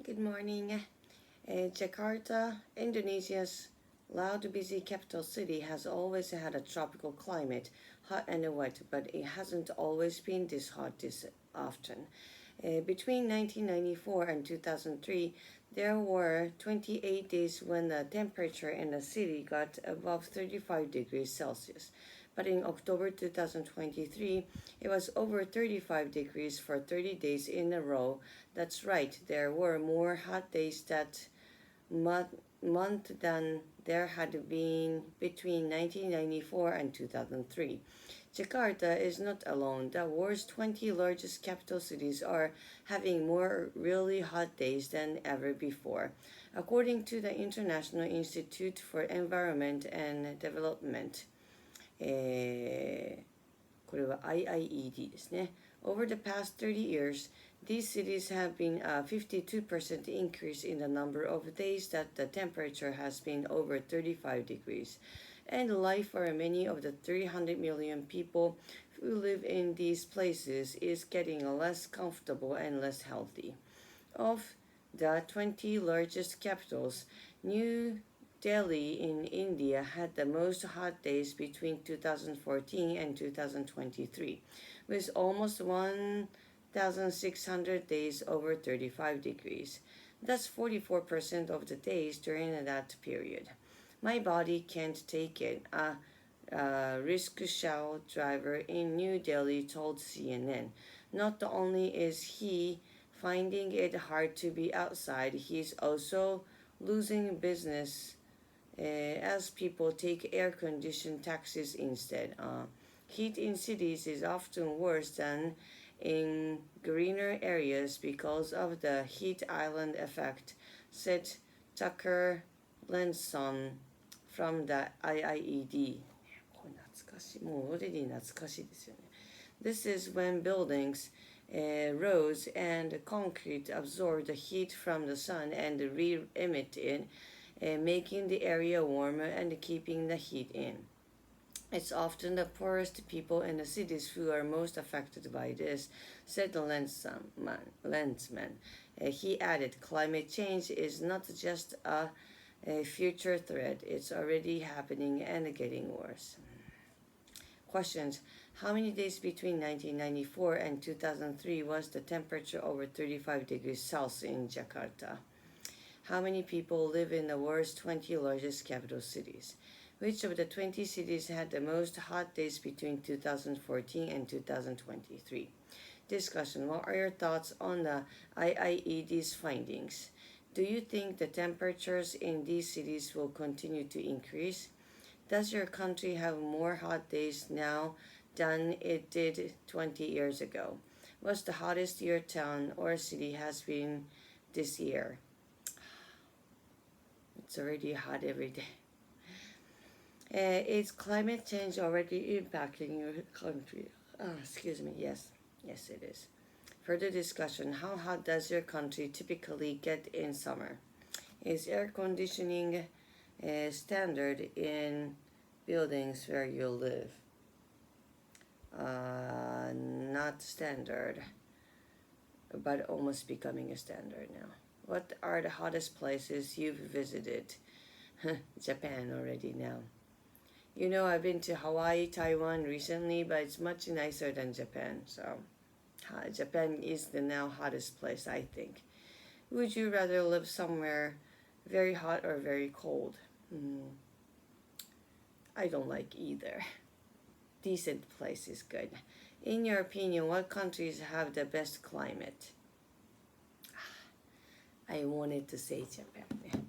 Good morning. Jakarta, Indonesia's loud, busy capital city, has always had a tropical climate, hot and wet, but it hasn't always been this hot this often. Between 1994 and 2003, there were 28 days when the temperature in the city got above 35 degrees Celsius. But in October 2023, it was over 35 degrees for 30 days in a row. That's right, there were more hot days that month than there had been between 1994 and 2003. Jakarta is not alone. The world's 20 largest capital cities are having more really hot days than ever before. According to the International Institute for Environment and Development, これは IIED ですね。Over the past 30 years, these cities have been a 52% increase in the number of days that the temperature has been over 35 degrees. And life for many of the 300 million people who live in these places is getting less comfortable and less healthy. Of the 20 largest capitals, New Delhi in India had the most hot days between 2014 and 2023, with almost 1,600 days over 35 degrees. That's 44% of the days during that period. My body can't take it, a rickshaw driver in New Delhi told CNN. Not only is he finding it hard to be outside, he's also losing business as people take air-conditioned taxis instead. Heat in cities is often worse than in greener areas because of the heat island effect, said Tucker Lenson from the IIED. これ懐かしい。もうオレディ懐かしいですよね。This is when buildings, roads, and concrete absorb the heat from the sun and re-emit it, making the area warmer and keeping the heat in. It's often the poorest people in the cities who are most affected by this, said the Lensman. He added, climate change is not just a future threat, it's already happening and getting worse. Questions. How many days between 1994 and 2003 was the temperature over 35 degrees Celsius in Jakarta? How many people live in the world's 20 largest capital cities? Which of the 20 cities had the most hot days between 2014 and 2023? Discussion. What are your thoughts on the IIED's findings? Do you think the temperatures in these cities will continue to increase? Does your country have more hot days now than it did 20 years ago? What's the hottest your town or city has been this year? It's already hot every day. Is climate change already impacting your country? Excuse me. Yes, it is. Further discussion. How hot does your country typically get in summer? Is air conditioning standard in buildings where you live? Not standard, but almost becoming a standard now. What are the hottest places you've visited? Japan already now. You know, I've been to Hawaii, Taiwan recently, but it's much nicer than Japan. So, Japan is the now hottest place, I think. Would you rather live somewhere very hot or very cold? I don't like either. Decent place is good. In your opinion, what countries have the best climate? I wanted to say Japan.